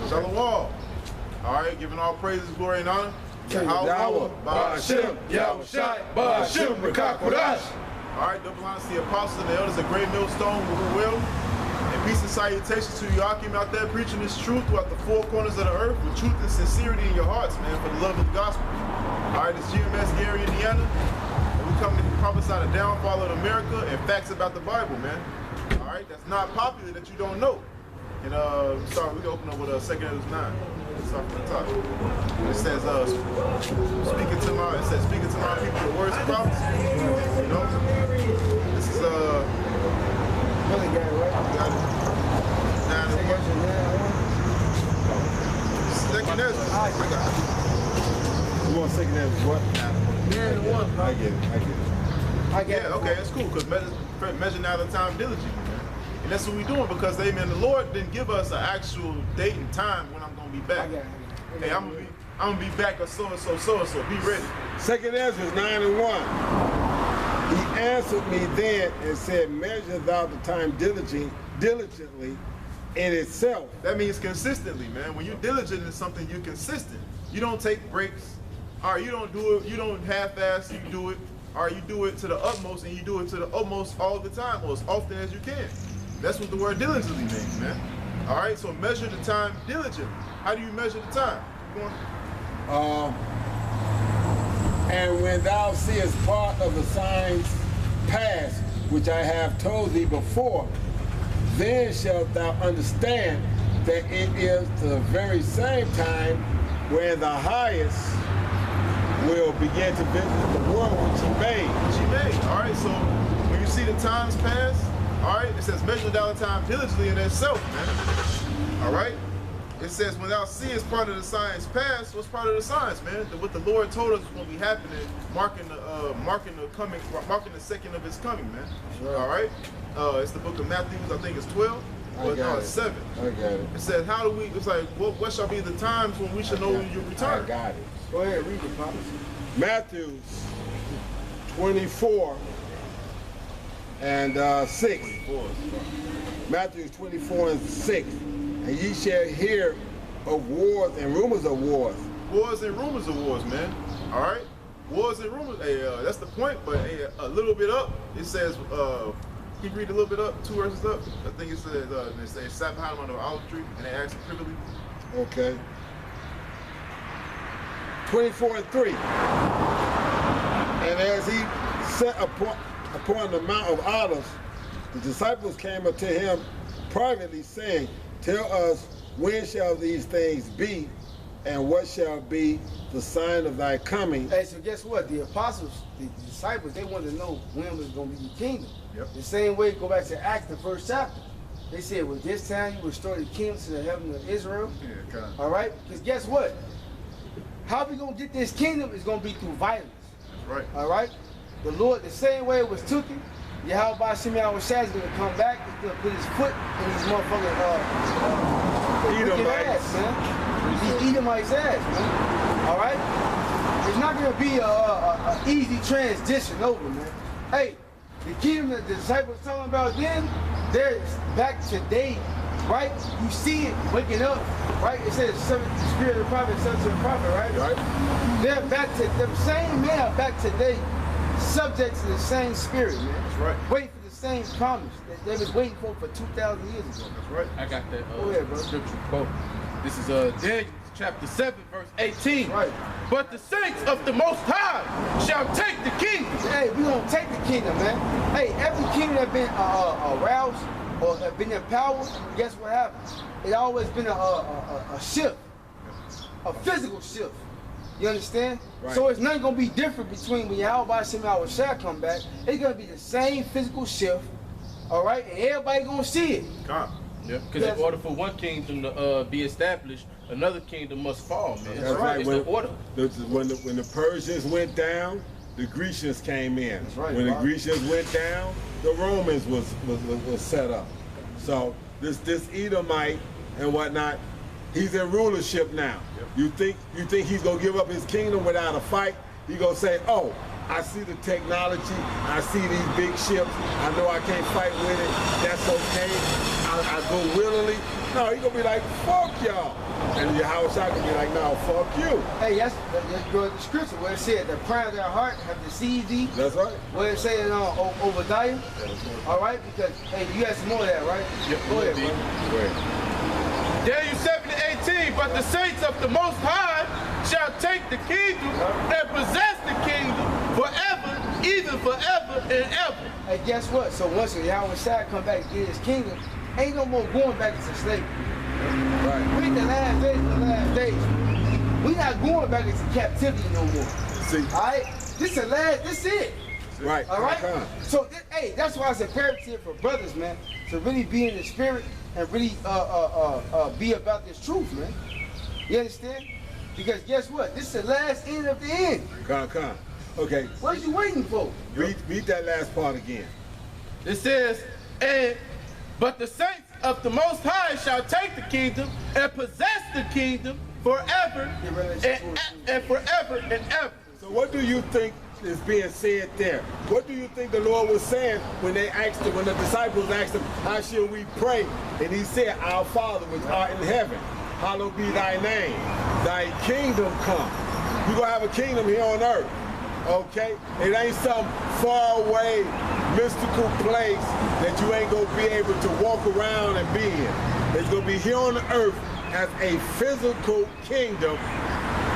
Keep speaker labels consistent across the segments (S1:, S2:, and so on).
S1: Shalom. All right, giving all praises, glory, and honor.
S2: Yahweh, Ba'ashem, Yahushai, Ba'ashem, Rekakodash.
S1: All right, double honors to the apostles and the elders of Great Millstone, will. And peace and salutations to Joachim out there preaching this truth throughout the four corners of the earth with truth and sincerity in your hearts, man, for the love of the gospel. All right, it's GMS Gary, Indiana. And we come to prophesy the downfall of America and facts about the Bible, man. All right, that's not popular that you don't know. And sorry, we can open up with 2 Ezra 9. Let's start from the top. It says, speaking to my people the words of prophecy. You know, this is
S3: Really got it right.
S1: got it. 9 and 1. 2 Ezra. I got it.
S2: You want 2 Ezra what?
S3: 9 and 1.
S2: I get it.
S1: Yeah, okay, that's cool, because measure now the time diligently, man. And that's what we're doing, because the Lord didn't give us an actual date and time when I'm gonna be back. Hey, I'm gonna be back or so and so. Be ready.
S2: 2 Ezra 9 and 1. He answered me then and said, measure thou the time diligently in itself.
S1: That means consistently, man. When you're diligent in something, you're consistent. You don't take breaks. Or you don't do it, you don't half-ass, you do it. Or you do it to the utmost, and you do it to the utmost all the time, or as often as you can. That's what the word diligently means, man. All right, so measure the time diligently. How do you measure the time?
S2: And when thou seest part of the signs past, which I have told thee before, then shalt thou understand that it is the very same time where the highest will begin to visit the world which he made.
S1: All right, so when you see the times pass, all right, it says measure thou the time diligently in itself, man. All right? It says when thou seest part of the signs pass, what's part of the signs, man? What the Lord told us is going to be happening, marking the second of his coming, man.
S2: Sure.
S1: All right? It's the book of Matthew, I think it's 12. It's 7.
S2: I got it.
S1: It says, how do we, it's like, what shall be the times when we should know when you return?
S2: I got it.
S3: Go ahead, read it, Papa.
S2: Matthew 24 and 6. Matthew 24 and 6. And ye shall hear of wars and rumors of wars.
S1: Wars and rumors of wars, man. All right? Wars and rumors. Hey, that's the point, but hey, a little bit up, it says, can you read a little bit up, 2 verses up? I think it says, they say, sat behind him on the olive tree, and they asked him privily.
S2: Okay. 24 and 3. And as he sat upon the Mount of Olives, the disciples came unto him privately, saying, tell us, when shall these things be, and what shall be the sign of thy coming?
S3: Hey, so guess what? The apostles, the disciples, they wanted to know when was going to be the kingdom.
S1: Yep.
S3: The same way, go back to Acts, the 1st chapter. They said, well, this time you restore the kingdom to the heaven of Israel.
S1: Yeah, kind of.
S3: All right? Because guess what? How we going to get this kingdom is going to be through violence.
S1: That's right.
S3: All right? The Lord, the same way it was taken, Yahweh Ba'ashem Yahushai is going to come back. He's going to put his foot in these motherfucking
S2: Edomites.
S3: ass, man. These Edomites ass, man. All right? It's not going to be a easy transition over, man. Hey, the kingdom that the disciples talking about then, they're back today, right? You see it waking up, right? It says the spirit of the prophet, son to the prophet, right?
S2: Right.
S3: They're back to the same men are back today, subject to the same spirit, man.
S1: That's right.
S3: Waiting for the same promise that they was waiting for 2,000 years ago.
S1: That's right.
S4: I got that
S3: Go ahead, bro.
S4: scripture quote. This is Daniel chapter 7, verse 18.
S3: Right.
S4: But the saints of the Most High shall take the kingdom.
S3: Hey, we gonna take the kingdom, man. Hey, every kingdom that been aroused or have been in power, guess what happens? It always been a shift, a physical shift. You understand?
S2: Right.
S3: So it's not gonna be different between when Yahweh Ba'ashem Yahushai come back. It's gonna be the same physical shift, all right? And everybody gonna see it.
S1: Come.
S4: Yeah. Because in order for one kingdom to be established, another kingdom must fall, man.
S2: That's right.
S4: It's the order.
S2: When the Persians went down, the Grecians came in.
S3: That's right,
S2: when the
S3: Bob.
S2: Grecians went down, the Romans was set up. So this Edomite and whatnot, he's in rulership now. Yep. You think he's gonna give up his kingdom without a fight? He gonna say, oh, I see the technology, I see these big ships, I know I can't fight with it, that's okay. I go willingly. No, he gonna be like, fuck y'all. And Yahushua gonna be like, no, fuck you.
S3: Hey, that's the scripture where it said the pride of their heart have deceived thee.
S2: That's right.
S3: Where it said Obadiah. All right, because hey, you got some more of that, right?
S4: Yep.
S3: Go ahead, bro.
S2: Go ahead.
S4: Daniel 7:18, but the saints of the Most High shall take the kingdom and possess the kingdom forever, even forever and ever.
S3: Hey, guess what? So once Yahweh Shai come back and get his kingdom, ain't no more going back into slavery.
S2: Right.
S3: We in the last days, we not going back into captivity no more.
S2: See.
S3: All right? This the last, this it.
S2: Right.
S3: All right?
S2: Come on.
S3: So, hey, that's why it's imperative for brothers, man, to really be in the spirit and really be about this truth, man. You understand? Because guess what? This is the last end of the end.
S2: Come. Okay.
S3: What you waiting for?
S2: Read that last part again.
S4: It says, but the saints of the Most High shall take the kingdom and possess the kingdom forever and forever and ever.
S2: So what do you think is being said there? What do you think the Lord was saying when they asked him, when the disciples asked him, how shall we pray? And he said, our Father which art in heaven, hallowed be thy name. Thy kingdom come. You're going to have a kingdom here on earth. Okay? It ain't some far away mystical place that you ain't going to be able to walk around and be in. It's going to be here on the earth as a physical kingdom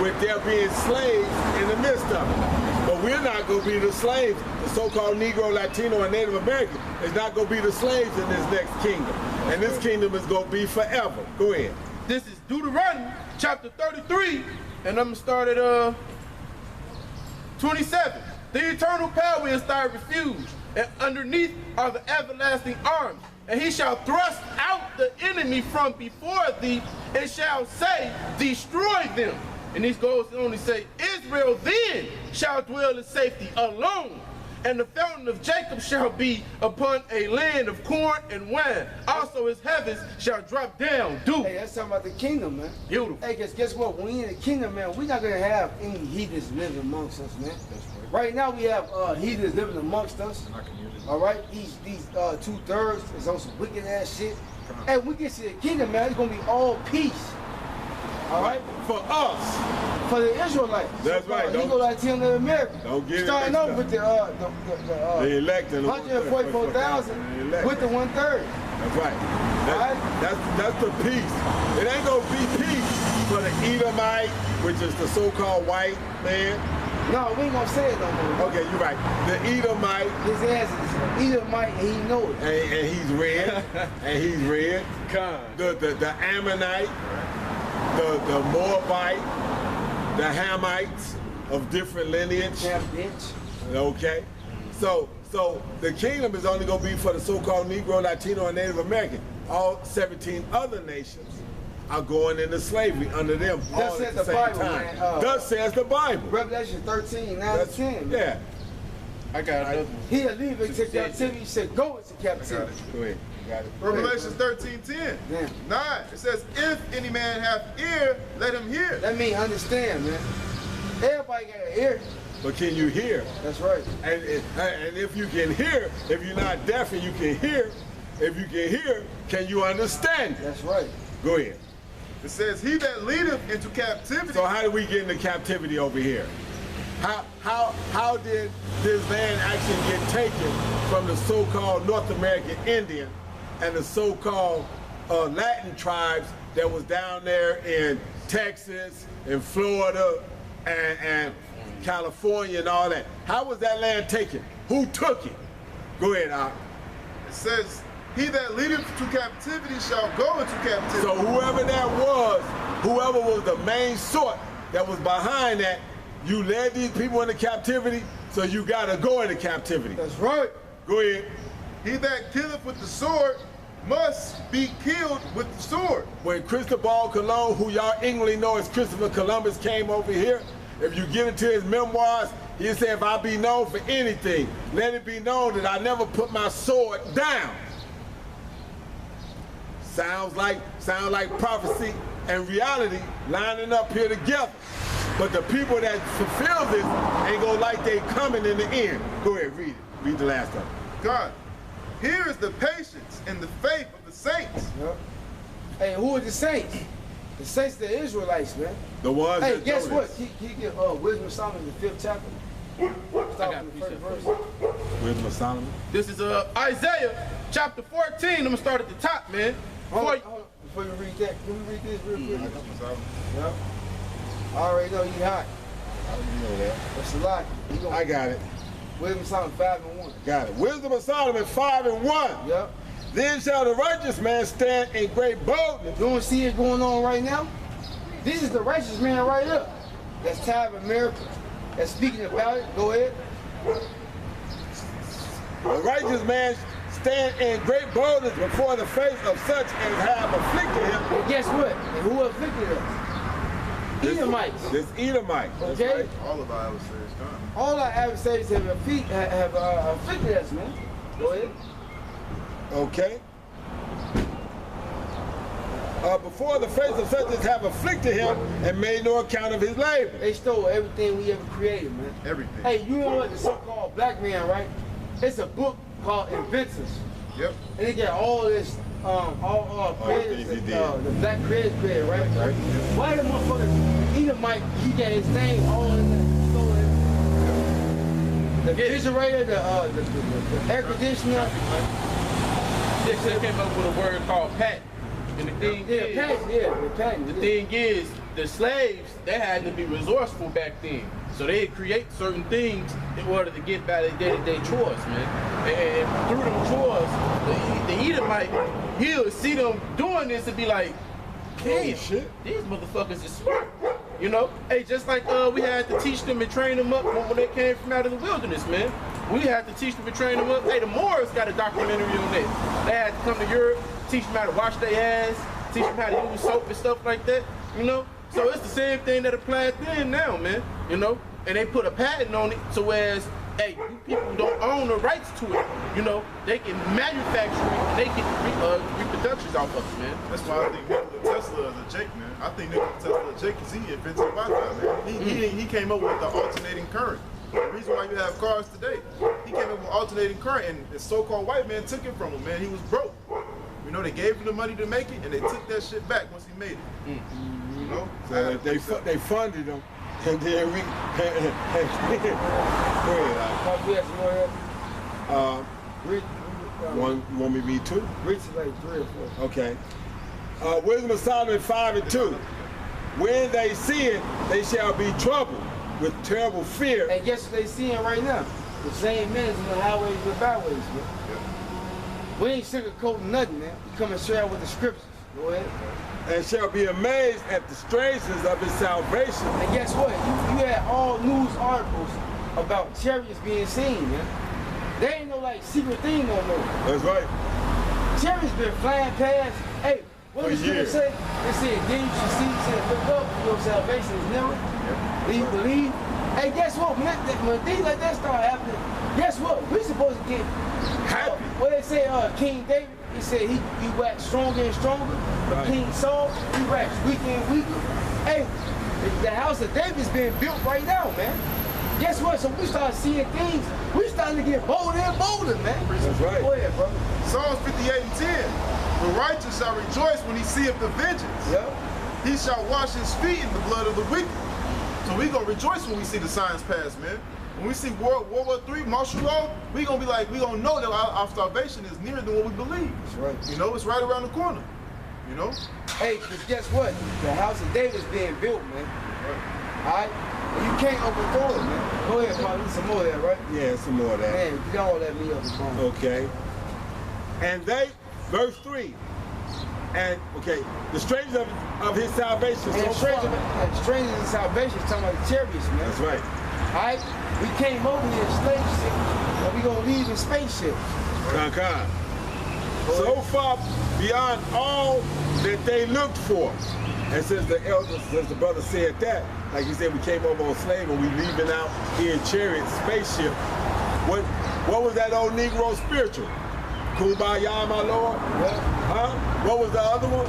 S2: with there being slaves in the midst of it. But we're not going to be the slaves. The so-called Negro, Latino, and Native American is not going to be the slaves in this next kingdom. And this kingdom is going to be forever. Go ahead.
S4: This is Deuteronomy chapter 33, and I'm going to start at 27. The eternal power is thy refuge, and underneath are the everlasting arms. And he shall thrust out the enemy from before thee, and shall say, destroy them. And he goes on to say, Israel then shall dwell in safety alone, and the fountain of Jacob shall be upon a land of corn and wine. Also his heavens shall drop down dew.
S3: Hey, that's talking about the kingdom, man.
S4: Beautiful.
S3: Hey, guess what? When we in the kingdom, man, we're not gonna have any heathens living amongst us, man. That's right. Right now we have heathens living amongst us. All right, these 2/3 is on some wicked ass shit. Hey, when we get to the kingdom, man, it's gonna be all peace. All right,
S2: For us.
S3: for the Israelites.
S2: That's right.
S3: Negro, Latino, and American.
S2: Don't get it
S3: Starting
S2: mixed
S3: off
S2: up.
S3: with
S2: The elected.
S3: 144,000 with the 1/3.
S2: That's right. That's the peace. It ain't gonna be peace for the Edomite, which is the so-called white man.
S3: No, we ain't gonna say it no more.
S2: Okay, you're right. The Edomite,
S3: His ass is Edomite, and he know it.
S2: and he's red, and he's red. The Ammonite, the Moabite, the Hamites of different lineage.
S3: Damn bitch.
S2: Okay, so the kingdom is only going to be for the so-called Negro, Latino, and Native American. All 17 other nations are going into slavery under them
S3: Thus
S2: all
S3: says
S2: at the
S3: the
S2: same
S3: Bible,
S2: time.
S3: man.
S2: Thus says the Bible.
S3: Revelation 13, 9 to 10. Man.
S2: Yeah.
S4: I got another one.
S3: He'll leave it to captivity. He said, go into captivity.
S2: Go ahead. You got it.
S1: Revelation 13:10.
S3: Yeah.
S1: 9. It says, if any man have ear, let him hear.
S3: That means understand, man. Everybody got an ear.
S2: But can you hear?
S3: That's right.
S2: And if you can hear, if you're not deaf and you can hear, if you can hear, can you understand?
S3: That's right.
S2: Go ahead.
S1: It says, he that leadeth into captivity.
S2: So how did we get into captivity over here? How did this land actually get taken from the so-called North American Indian and the so-called Latin tribes that was down there in Texas, in Florida, and California and all that? How was that land taken? Who took it? Go ahead, Al.
S1: It says, he that leadeth to captivity shall go into captivity.
S2: So whoever was the main sort that was behind that, you led these people into captivity, so you gotta go into captivity.
S3: That's right.
S2: Go ahead.
S1: He that killeth with the sword must be killed with the sword.
S2: When Cristobal Colon, who y'all English know as Christopher Columbus, came over here, if you get into his memoirs, he said, if I be known for anything, let it be known that I never put my sword down. Sounds like prophecy and reality lining up here together. But the people that fulfill this ain't gonna like they coming in the end. Go ahead, read it. Read the last of it.
S1: God. Here is the patience and the faith of the saints.
S3: Yep. Hey, who are the saints? The saints, the Israelites, man.
S2: The ones
S3: Hey,
S2: that
S3: guess
S2: know
S3: what?
S2: this.
S3: He get Wisdom of Solomon, the 5th chapter. Start
S4: got
S3: from the
S4: precept
S3: first
S4: for
S3: verse.
S2: Wisdom of Solomon.
S4: This is Isaiah chapter 14. I'm gonna start at the top, man.
S3: Hold
S4: Before-
S3: on, before you read that, can we read this real quick?
S1: So,
S3: Yep. I already know you hot.
S2: You know that.
S3: That's a lot. You gonna
S2: I got it.
S3: Wisdom of Solomon 5 and 1.
S2: Got it. Wisdom of Solomon 5 and 1.
S3: Yep.
S2: Then shall the righteous man stand in great boldness.
S3: You don't see it going on right now? This is the righteous man right up. That's tired of America. That's speaking about it. Go ahead.
S2: The righteous man stand in great boldness before the face of such as have afflicted him.
S3: And guess what? And who afflicted us? Edomites.
S2: This Edomite. That's
S3: Okay?
S2: right.
S1: all of our adversaries come.
S3: All our adversaries have afflicted us, man. Go ahead.
S2: Okay. Before the face of such as have afflicted him and made no account of his labor.
S3: They stole everything we ever created, man.
S1: Everything.
S3: Hey, you know what the so-called black man, right? It's a book called Inventors.
S1: Yep.
S3: And they get all this, all creators,
S2: things he did.
S3: the black creators created, right? Why the motherfuckers, Edomite, he got his name all in the store. The refrigerator, the air conditioner.
S4: They came up with a word called patent. And the thing
S3: Yeah,
S4: is,
S3: the patent.
S4: the
S3: yeah.
S4: thing is, the slaves, they had to be resourceful back then. So they'd create certain things in order to get by their day-to-day chores, man. And through them chores, the Edomite, he'll see them doing this and be like, damn,
S2: shit.
S4: these motherfuckers is smart. You know? Hey, just like we had to teach them and train them up when they came from out of the wilderness, man. We had to teach them and train them up. Hey, the Moors got a documentary on that. They had to come to Europe, teach them how to wash their ass, teach them how to use soap and stuff like that, you know? So it's the same thing that applies then now, man, you know? And they put a patent on it so as, hey, you people don't own the rights to it, you know? They can manufacture it and they get reproductions off of it, man.
S1: That's why I think Nikola Tesla is a Jake, man. I think Nikola Tesla is a Jake because he invented Wi-Fi, man. He came up with the alternating current. The reason why you have cars today, he came up with alternating current, and the so-called white man took it from him, man. He was broke. You know, they gave him the money to make it, and they took that shit back once he made it. You know?
S2: So they funded him, and then we. Go ahead.
S3: We have some more here. Read,
S2: You want me to read two?
S3: read to like 3 or 4.
S2: Okay. Wisdom of Solomon 5 and 2. When they see it, they shall be troubled with terrible fear.
S3: And guess what they seeing right now? The same men in the highways and the byways, man. We ain't sugarcoating nothing, man. We coming straight out with the scriptures. Go ahead.
S2: And shall be amazed at the strangeness of his salvation.
S3: And guess what? You had all news articles about chariots being seen, man. They ain't no like secret thing no more.
S2: That's right.
S3: Chariots been flying past. Hey, what
S2: For
S3: was gonna
S2: years.
S3: say? They said, then you should see, said, look up, your salvation is never. Do you believe? Hey, guess what? When things like that start happening, guess what? We supposed to get
S2: Happy.
S3: What they say, King David, he said he waxed stronger and stronger, but
S2: Right.
S3: King Saul, he waxed weaker and weaker. Hey, the house of David's being built right now, man. Guess what? So we start seeing things, we starting to get bolder and bolder, man.
S2: That's right.
S3: Go ahead, brother.
S1: Psalms 58 and 10. The righteous shall rejoice when he seeth the vengeance.
S3: Yeah.
S1: He shall wash his feet in the blood of the wicked. So we gonna rejoice when we see the signs pass, man. When we see World War III, martial law, we gonna be like, we gonna know that our salvation is nearer than what we believe.
S3: That's right.
S1: You know, it's right around the corner. You know?
S3: Hey, because guess what? The house of David's being built, man. All right? You can't overthrow it, man. Go ahead, Paul. Need some more of that, right?
S2: Yeah, some more of that.
S3: Man, get all that meat up the bone.
S2: Okay. And they, verse 3. And, okay, the strangers of his salvation.
S3: And
S2: so
S3: strangers
S2: far-
S3: strangers in salvation is talking about the chariots, man.
S2: That's right.
S3: All right? We came over here in slave ship, and we gonna leave in spaceship.
S2: Con. So far beyond all that they looked for. And since the brother said that, like he said, we came over on slave and we leaving out here in chariot, spaceship. What was that old Negro spiritual? Kumbaya, my Lord? Huh? What was the other one?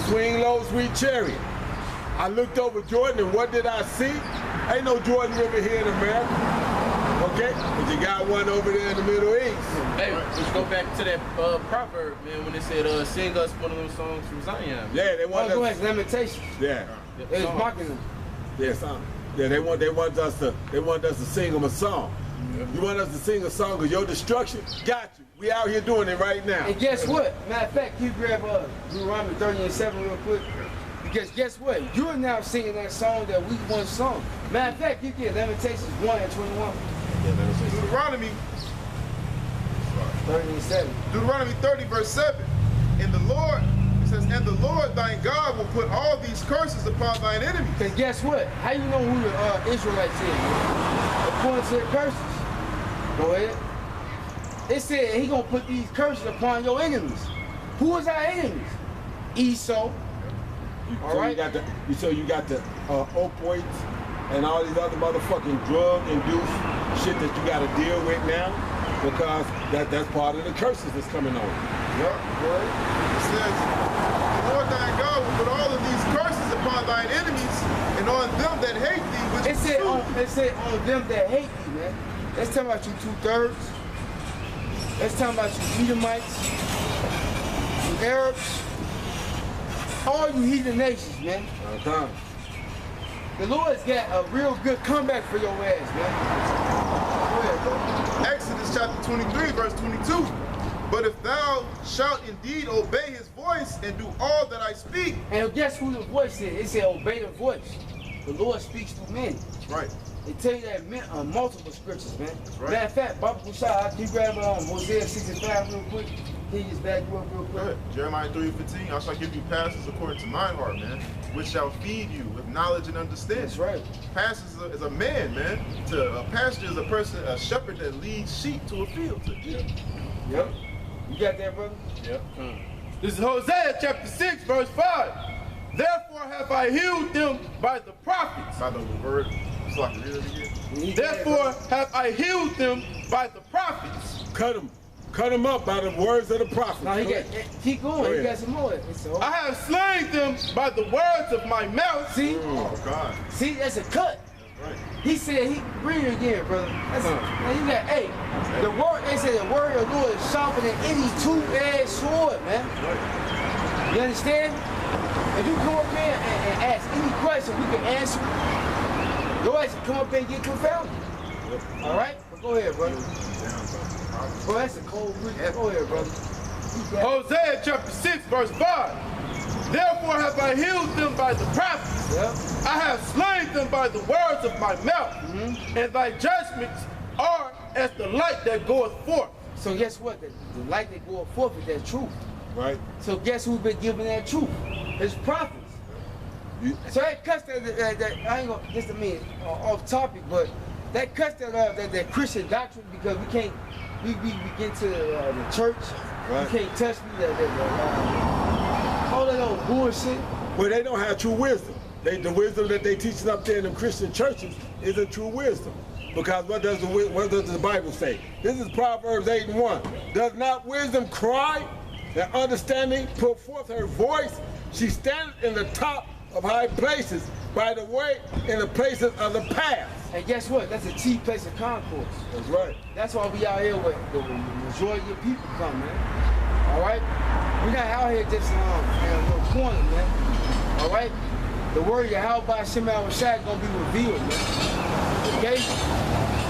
S2: Swing low, sweet chariot. I looked over Jordan and what did I see? Ain't no Jordan River here in America. Okay, but you got one over there in the Middle East.
S4: Hey, let's go back to that proverb, man, when they said, sing us one of them songs from Zion.
S2: Yeah, they want
S3: Go
S2: us.
S3: ahead, Lamentations.
S2: Yeah,
S3: They was mocking them.
S2: yeah, son. Yeah, they want us to sing them a song. You want us to sing a song of your destruction? Got you. We out here doing it right now.
S3: And guess what? Matter of fact, you grab Deuteronomy 30:7 real quick. Because guess what? You're now singing that song that we once sung. Matter of fact, you get Lamentations 1:21.
S1: Deuteronomy
S3: 30:7.
S1: Deuteronomy 30, verse 7. And the Lord, it says, and the Lord thine God will put all these curses upon thine enemies.
S3: Because guess what? How you know who the Israelites is? According to the curses. Go ahead. It said he gonna put these curses upon your enemies. Who is our enemies? Esau.
S2: So you got the opioids and all these other motherfucking drug-induced shit that you got to deal with now, because that's part of the curses that's coming on.
S1: Yep, right. It says, the Lord thy God will put all of these curses upon thine enemies and on them that hate thee. Which
S3: It said on them that hate thee, man. Let's talk about you 2/3. Let's talk about you Edomites, you Arabs, all you heathen nations, man.
S2: Okay.
S3: The Lord's got a real good comeback for your ass, man. Go ahead, bro.
S1: Exodus chapter 23, verse 22. But if thou shalt indeed obey his voice and do all that I speak.
S3: And guess who the voice is? It said obey the voice. The Lord speaks through men.
S1: Right.
S3: They tell you that on multiple scriptures, man.
S1: right.
S3: Matter of fact, Baba Kushai, can you grab Hosea 65 real quick? Can you just back you up real
S1: Go
S3: quick?
S1: ahead. Jeremiah 3:15. I shall give you pastors according to mine heart, man, which shall feed you with knowledge and understanding.
S3: That's right.
S1: Pastor is a man, man. A pastor is a person, a shepherd that leads sheep to a field.
S3: Yep. You got that, brother?
S4: Yep. This is Hosea chapter 6, verse 5. Therefore have I healed them by the prophets.
S1: By the word. So I can read it again.
S4: Therefore have I healed them by the prophets.
S2: Cut them up by the words of the prophet.
S3: No, keep going.
S2: Go
S3: He
S2: ahead.
S3: got some more. It's
S4: I have slain them by the words of my mouth.
S3: See?
S1: Oh God.
S3: See, that's a cut.
S1: Right.
S3: He said, read it again, brother. Now you got, the word, they said the word of the Lord is sharper than any two-edged sword, man.
S1: Right.
S3: You understand? If you come up here and ask any question, we can answer. Your ass can come up here and get confounded. All right? But go ahead, brother. Bro, that's a cold breeze. Go ahead, brother.
S4: Hosea chapter 6, verse 5. Therefore have I healed them by the prophets.
S3: Yep.
S4: I have slain them by the words of my mouth. And thy judgments are as the light that goeth forth.
S3: So guess what? The light that goes forth is that truth.
S2: Right.
S3: So guess who's been giving that truth? It's prophets. So that cuts that I ain't gonna, just a minute, off topic, but that cuts that Christian doctrine, because we can't, we get to the church,
S2: Right.
S3: you can't touch me, all that old bullshit.
S2: Well, they don't have true wisdom. The wisdom that they teaching up there in the Christian churches isn't true wisdom. Because what does the Bible say? This is Proverbs 8:1. Does not wisdom cry, and understanding put forth her voice? She stands in the top of high places, by the way, in the places of the path.
S3: And guess what? That's a chief place of concourse.
S2: That's right.
S3: That's why we out here where the majority of people come, man. All right? We're not out here just in a little corner, man. All right? The word of Yahweh Shem Shai gonna be revealed, man. Okay?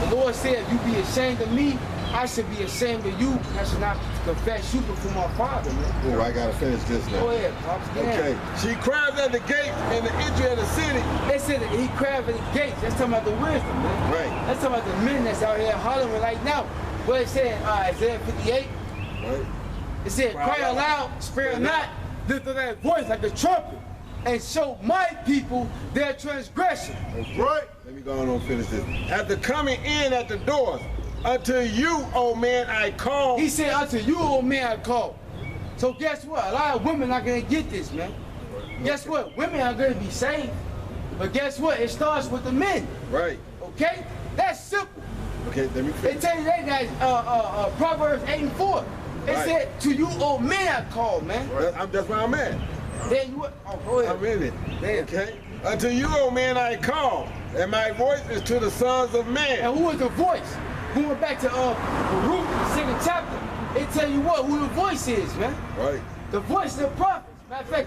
S3: The Lord said, if you be ashamed of me, I should be ashamed of you. I should not confess you before my Father, man.
S2: Oh, I gotta finish this now.
S3: Go ahead, Pops. Get
S2: Okay.
S3: in.
S2: She cries at the gate in the entry of the city.
S3: They said that he crabbed at the gates. That's talking about the wisdom, man.
S2: Right.
S3: That's talking about the men that's out here hollering right now. What it said, Isaiah 58.
S2: Right.
S3: It said, cry aloud, spare not, lift up that voice like a trumpet, and show my people their transgression.
S1: Right.
S2: Let me go on and finish this. At the coming in at the doors, unto you, O man, I call.
S3: He said, unto you, old man, I call. So guess what? A lot of women are going to get this, man. Guess what? Women are going to be saved. But guess what? It starts with the men.
S2: Right.
S3: Okay? That's simple.
S2: Okay, let me
S3: They
S2: finish.
S3: tell you that, guys, Proverbs 8:4. It
S2: Right.
S3: said, to you, old man, I call, man.
S2: That's where I'm at.
S3: Then you, go ahead.
S2: I'm in it.
S3: Damn.
S2: Okay. Unto you, O man, I call, and my voice is to the sons of men.
S3: And who is the voice? going back to Baruch, the second chapter, it tell you what, who the voice is, man.
S2: Right.
S3: The voice of the prophets. Matter of fact,